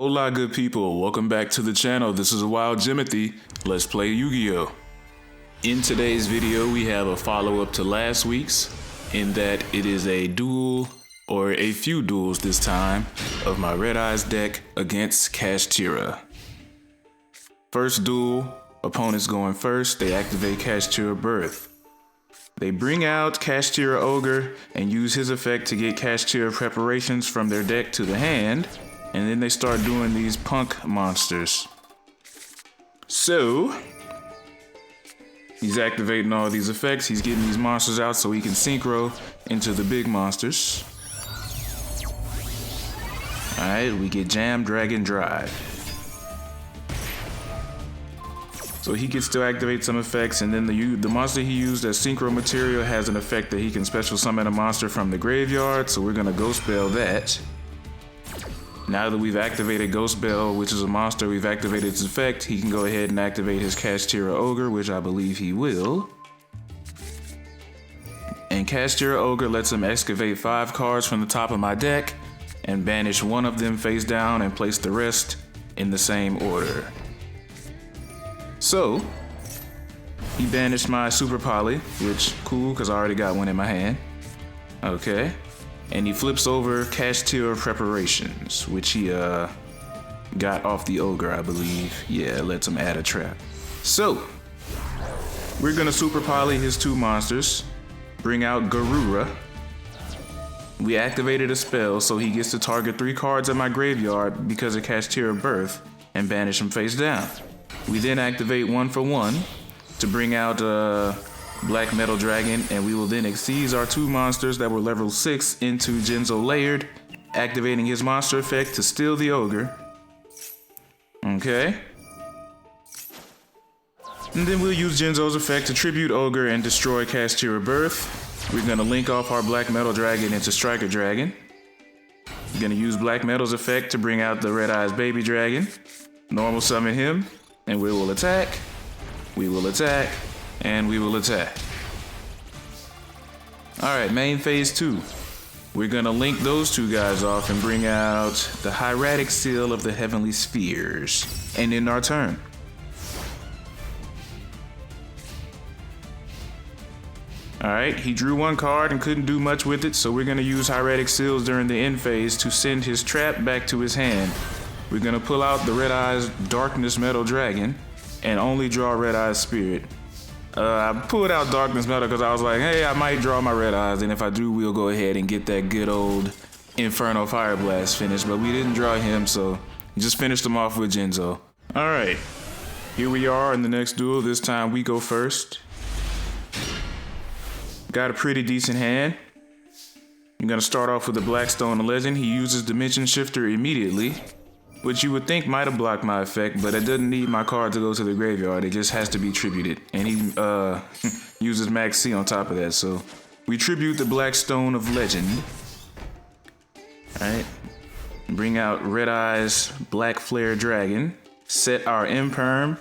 Hola good people, welcome back to the channel. This is Wild Jimothy. Let's play Yu-Gi-Oh! In today's video we have a follow-up to last week's, in that it is a duel, or a few duels this time, of my Red Eyes deck against Kashtira. First duel, opponents going first, they activate Kashtira Birth. They bring out Kashtira Ogre and use his effect to get Kashtira preparations from their deck to the hand. And then they start doing these punk monsters. So, he's activating all these effects. He's getting these monsters out so he can synchro into the big monsters. Alright, we get Jam, Dragon, Drive. So he gets to activate some effects, and then the monster he used as synchro material has an effect that he can special summon a monster from the graveyard, so we're gonna Ghost Bell that. Now that we've activated Ghost Bell, which is a monster, we've activated its effect, he can go ahead and activate his Kashtira Ogre, which I believe he will. And Kashtira Ogre lets him excavate 5 cards from the top of my deck and banish one of them face down and place the rest in the same order. So, he banished my Super Poly, which cool, because I already got one in my hand. Okay. And he flips over Kashtira Preparations, which he got off the Ogre, I believe. Yeah, lets him add a trap. So, we're gonna Super Poly his 2 monsters, bring out Garura. We activated a spell, so he gets to target 3 cards in my graveyard because of Kashtira Birth and banish them face down. We then activate 1 for 1 to bring out Black Metal Dragon, and we will then exceed our 2 monsters that were level 6 into Jinzo Layered, activating his monster effect to steal the Ogre. Okay. And then we'll use Jinzo's effect to tribute Ogre and destroy Kashtira Birth. We're gonna link off our Black Metal Dragon into Striker Dragon. We're gonna use Black Metal's effect to bring out the Red Eyes Baby Dragon. Normal summon him, and we will attack. We will attack. And we will attack. Alright, main phase 2. We're gonna link those 2 guys off and bring out the Hieratic Seal of the Heavenly Spheres. And end our turn. Alright, he drew 1 card and couldn't do much with it, so we're gonna use Hieratic Seals during the end phase to send his trap back to his hand. We're gonna pull out the Red Eyes Darkness Metal Dragon and only draw Red Eyes Spirit. I pulled out Darkness Metal because I was like, hey, I might draw my Red Eyes, and if I do, we'll go ahead and get that good old Inferno Fire Blast finish, but we didn't draw him, so just finished him off with Jinzo. Alright, here we are in the next duel. This time we go first. Got a pretty decent hand. I'm gonna start off with the Blackstone Legend. He uses Dimension Shifter immediately, which you would think might have blocked my effect, but it doesn't need my card to go to the graveyard. It just has to be tributed. And he uses Max C on top of that, so we tribute the Blackstone of Legend. Alright. Bring out Red Eyes Black Flare Dragon. Set our Imperm.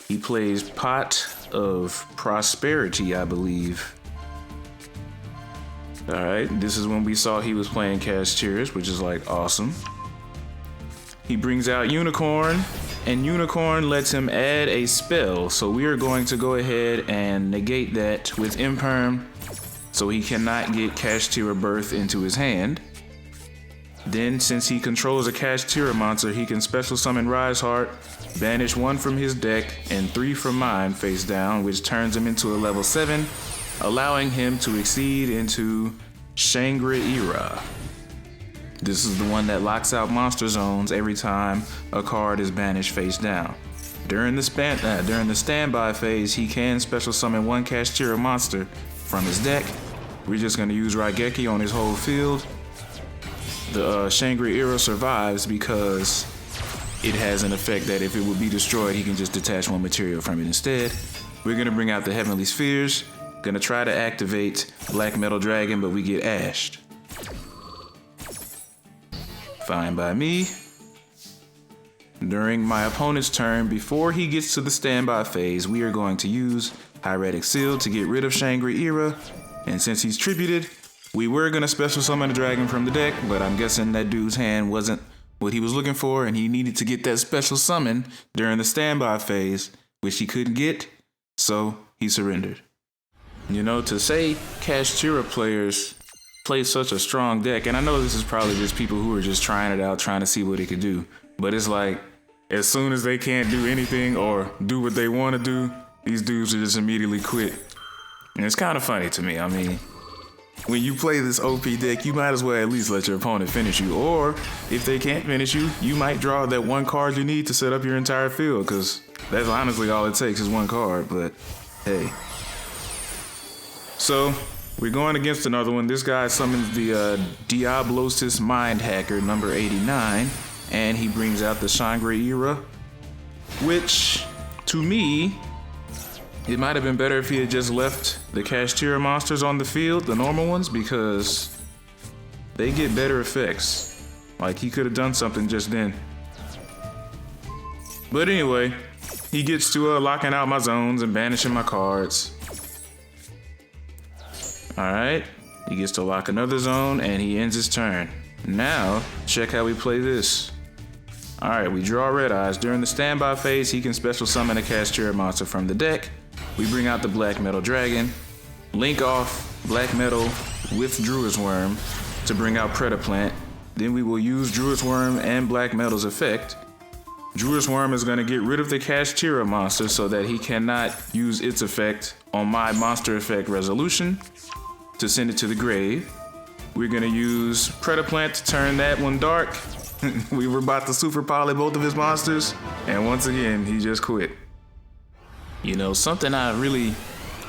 He plays Pot of Prosperity, I believe. Alright, this is when we saw he was playing Kashtira, which is like awesome. He brings out Unicorn, and Unicorn lets him add a spell, so we are going to go ahead and negate that with Imperm, so he cannot get Kashtira Birth into his hand. Then, since he controls a Kashtira monster, he can special summon Rise Heart, banish 1 from his deck and 3 from mine face down, which turns him into a level 7, allowing him to exceed into Shangri-Ira. This is the one that locks out monster zones every time a card is banished face down. During the standby phase, he can special summon 1 Kashtira monster from his deck. We're just going to use Raigeki on his whole field. The Shangri-Ira survives because it has an effect that if it would be destroyed, he can just detach 1 material from it instead. We're going to bring out the Heavenly Spheres. Going to try to activate Black Metal Dragon, but we get ashed. Fine by me. During my opponent's turn, before he gets to the standby phase, we are going to use Hieratic Seal to get rid of Shangri-Ira, and since he's tributed, we were going to special summon a dragon from the deck, but I'm guessing that dude's hand wasn't what he was looking for, and he needed to get that special summon during the standby phase, which he couldn't get, so he surrendered. You know, to say Kashtira players play such a strong deck, and I know this is probably just people who are just trying it out, trying to see what it could do, but it's like, as soon as they can't do anything or do what they want to do, these dudes will just immediately quit. And it's kind of funny to me. I mean, when you play this OP deck, you might as well at least let your opponent finish you. Or if they can't finish you, you might draw that one card you need to set up your entire field, because that's honestly all it takes is one card, but hey. So, we're going against another one. This guy summons the Diablosis Mind Hacker, number 89, and he brings out the Shangri-Era, which, to me, it might have been better if he had just left the Kashtira monsters on the field, the normal ones, because they get better effects. Like, he could have done something just then. But anyway, he gets to locking out my zones and banishing my cards. Alright, he gets to lock another zone and he ends his turn. Now, check how we play this. Alright, we draw Red Eyes. During the standby phase, he can special summon a Kashtira monster from the deck. We bring out the Black Metal Dragon, link off Black Metal with Druid's Worm to bring out Predaplant. Then we will use Druid's Worm and Black Metal's effect. Druid's Worm is going to get rid of the Kashtira monster so that he cannot use its effect on my monster effect resolution to send it to the grave. We're going to use Predaplant to turn that one dark. We were about to super poly both of his monsters, and once again, he just quit. You know, something I really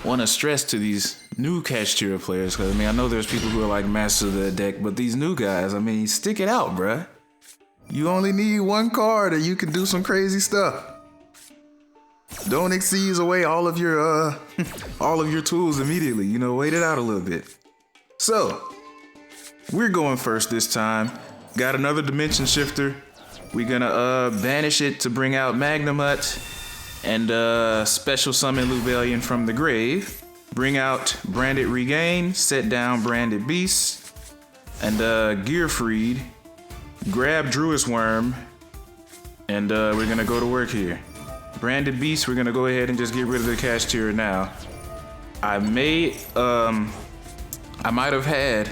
want to stress to these new Kashtira players, because I mean, I know there's people who are like masters of the deck, but these new guys, I mean, stick it out, bruh. You only need one card and you can do some crazy stuff. Don't exceed away all of your tools immediately, you know, wait it out a little bit. So, we're going first this time. Got another Dimension Shifter. We're gonna banish it to bring out Magnamut and special summon Luvelian from the grave. Bring out Branded Regain, set down Branded Beast, and Gearfried. Grab Druid's Worm, and we're gonna go to work here. Branded Beast, we're gonna go ahead and just get rid of the Kashtira now. I might have had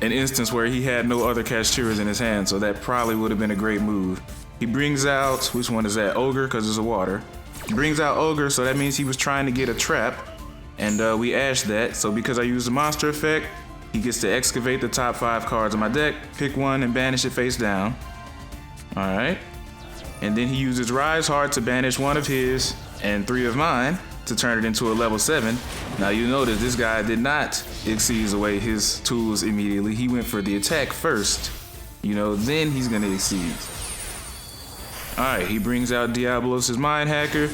an instance where he had no other Kashtiras in his hand, so that probably would have been a great move. He brings out, which one is that? Ogre, because it's a water. He brings out Ogre, so that means he was trying to get a trap, and we ashed that. So because I used the monster effect, he gets to excavate the top 5 cards of my deck, pick one and banish it face down. Alright. And then he uses Rise Heart to banish one of his and 3 of mine to turn it into a level 7. Now you notice this guy did not exceed away his tools immediately. He went for the attack first, you know, then he's gonna exceed. Alright, he brings out Diablosis Mind Hacker,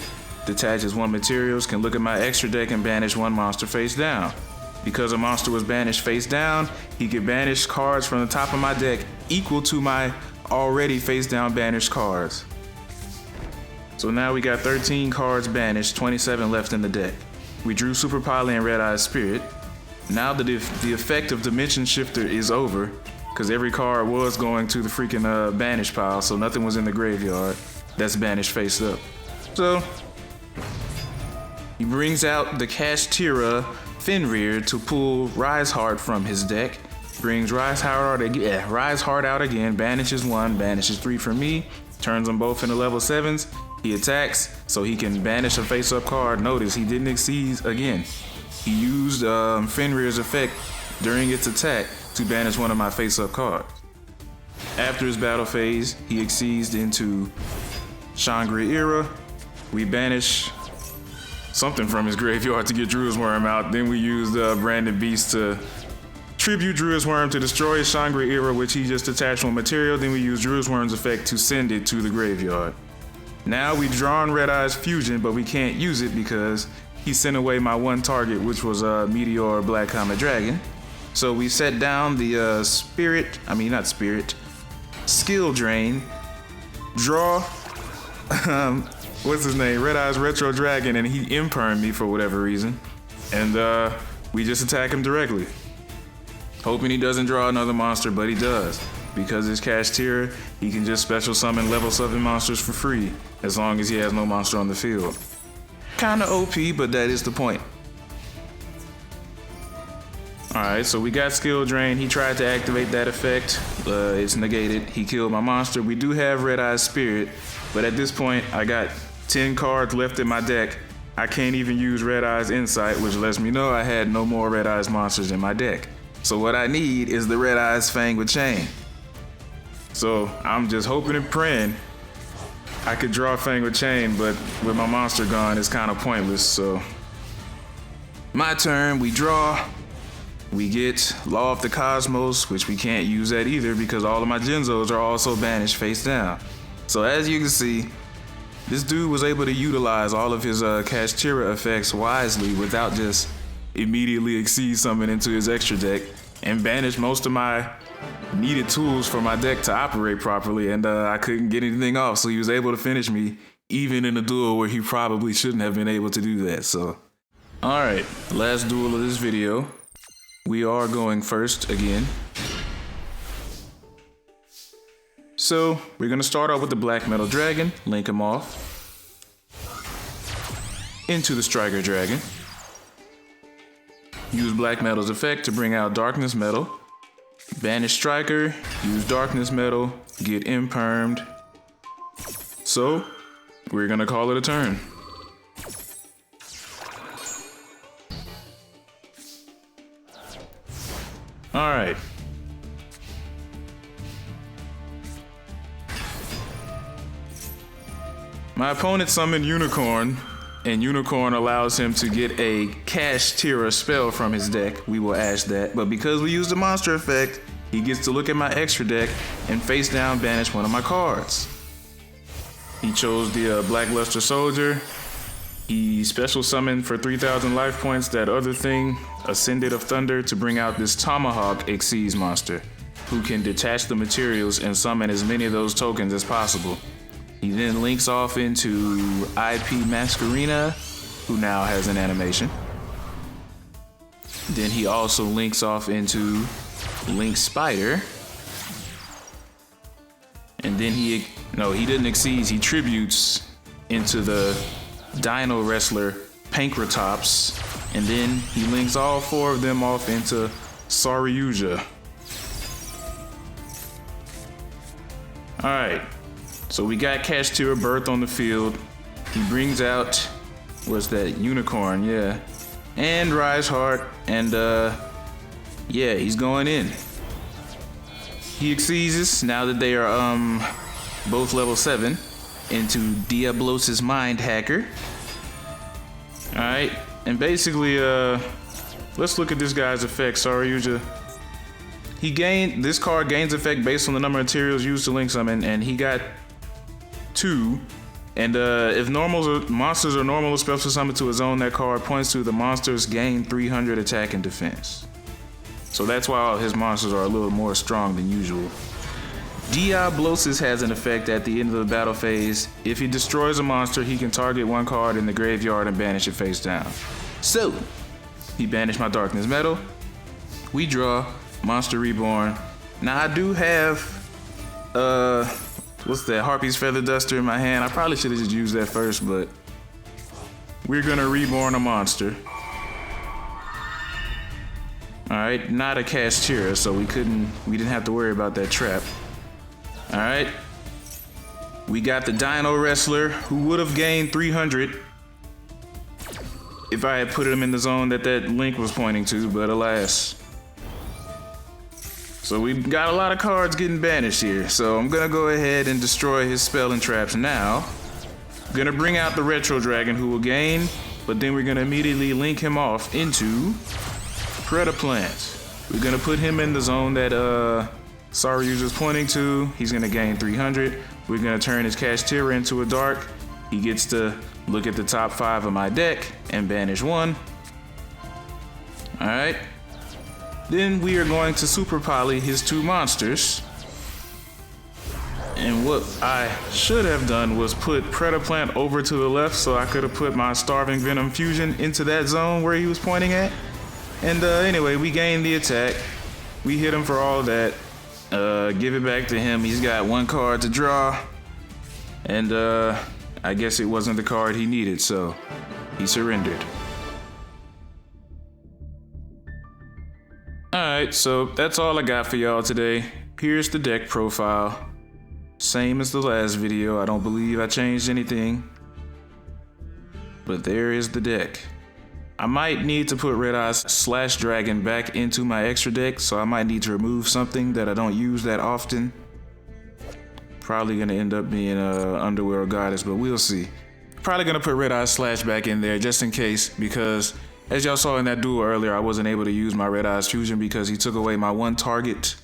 detaches 1 materials, can look at my extra deck and banish 1 monster face down. Because a monster was banished face down, he could banish cards from the top of my deck equal to my already face down banished cards. So now we got 13 cards banished, 27 left in the deck. We drew Super Poly and Red Eye Spirit. Now that the effect of Dimension Shifter is over, because every card was going to the freaking banish pile, so nothing was in the graveyard. That's banished face up. So, he brings out the Kashtira Fenrir to pull Rise Heart from his deck. Brings Rise Heart out again, banishes 1, banishes 3 for me, turns them both into level 7s. He attacks, so he can banish a face-up card. Notice he didn't exceed again. He used Fenrir's effect during its attack to banish one of my face-up cards. After his battle phase, he exceeds into Shangri-Era. We banish something from his graveyard to get Druid's Worm out. Then we use the Branded Beast to tribute Druid's Worm to destroy his Shangri-Era, which he just attached on material. Then we use Druid's Worm's effect to send it to the graveyard. Now we've drawn Red Eye's Fusion, but we can't use it because he sent away my 1 target, which was Meteor Black Comet Dragon. So we set down the Skill Drain, draw, what's his name, Red Eye's Retro Dragon, and he impermed me for whatever reason. And we just attack him directly. Hoping he doesn't draw another monster, but he does. because it's Kashtira, he can just special summon level 7 monsters for free, as long as he has no monster on the field. Kinda OP, but that is the point. Alright, so we got skill drain. He tried to activate that effect. It's negated. He killed my monster. We do have Red Eye's Spirit, but at this point, I got 10 cards left in my deck. I can't even use Red Eye's Insight, which lets me know I had no more Red Eye's monsters in my deck. So what I need is the Red Eye's Fang with Chain. So I'm just hoping and praying I could draw Fang with Chain, but with my monster gone, it's kind of pointless. So my turn, we draw. We get Law of the Cosmos, which we can't use that either because all of my Genzos are also banished face down. So as you can see, this dude was able to utilize all of his Kashtira effects wisely without just immediately Exceed Summon into his extra deck and banish most of my needed tools for my deck to operate properly, and I couldn't get anything off, so he was able to finish me even in a duel where he probably shouldn't have been able to do that. So alright, last duel of this video. We are going first again. So we're gonna start off with the Black Metal Dragon, link him off into the Striker Dragon. Use Black Metal's effect to bring out Darkness Metal. Banish Striker, use Darkness Metal, get impermed. So we're gonna call it a turn. Alright. My opponent summoned Unicorn, and Unicorn allows him to get a Kashtira spell from his deck. We will ash that, but because we used the monster effect, he gets to look at my extra deck and face down banish one of my cards. He chose the Blackluster Soldier. He special summoned for 3,000 life points that other thing, Ascended of Thunder, to bring out this Tomahawk Exceeds monster, who can detach the materials and summon as many of those tokens as possible. He then links off into IP Masquerina, who now has an animation. Then he also links off into Link Spider. And then he didn't exceed, he tributes into the Dino Wrestler Pankratops, and then he links all 4 of them off into Saryuja. Alright, so we got Kashtira Birth on the field. He brings out, what's that, Unicorn, yeah. And Rise Heart, and yeah, he's going in. He exceeds us now that they are both level 7 into Diablos' Mind Hacker. Alright, and basically, let's look at this guy's effect, Saryuja. This card gains effect based on the number of materials used to link summon, and he got 2. And if monsters are normal special summon to a zone that card points to, the monsters gain 300 attack and defense. So that's why all his monsters are a little more strong than usual. Diablosis has an effect at the end of the battle phase. If he destroys a monster, he can target one card in the graveyard and banish it face down. So, he banished my Darkness Metal. We draw Monster Reborn. Now I do have, what's that, Harpy's Feather Duster in my hand. I probably should have just used that first, but we're gonna reborn a monster. Alright, not a Kashtira, so we didn't have to worry about that trap. Alright, we got the Dino Wrestler, who would have gained 300 if I had put him in the zone that link was pointing to, but alas. So we've got a lot of cards getting banished here, so I'm gonna go ahead and destroy his spell and traps now. I'm gonna bring out the Retro Dragon, who will gain, but then we're gonna immediately link him off into Predaplant. We're gonna put him in the zone that Saryuja's pointing to. He's gonna gain 300. We're gonna turn his Kashtira into a dark. He gets to look at the top 5 of my deck and banish 1. Alright. Then we are going to Super Poly his 2 monsters. And what I should have done was put Predaplant over to the left so I could have put my Starving Venom Fusion into that zone where he was pointing at. And anyway, we gained the attack. We hit him for all that. Give it back to him. He's got one card to draw. And I guess it wasn't the card he needed, so he surrendered. Alright, so that's all I got for y'all today. Here's the deck profile. Same as the last video. I don't believe I changed anything. But there is the deck. I might need to put Red Eyes / Dragon back into my extra deck, so I might need to remove something that I don't use that often. Probably gonna end up being Underworld Goddess, but we'll see. Probably gonna put Red Eyes / back in there just in case, because as y'all saw in that duel earlier, I wasn't able to use my Red Eyes Fusion because he took away my one target,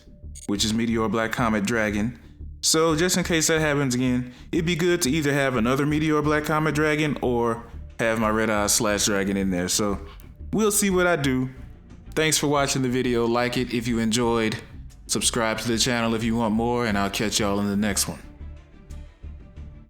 which is Meteor Black Comet Dragon. So just in case that happens again, it'd be good to either have another Meteor Black Comet Dragon or have my Red Eyes / Dragon in there. So we'll see what I do. Thanks for watching the video. Like it if you enjoyed. Subscribe to the channel if you want more, and I'll catch y'all in the next one.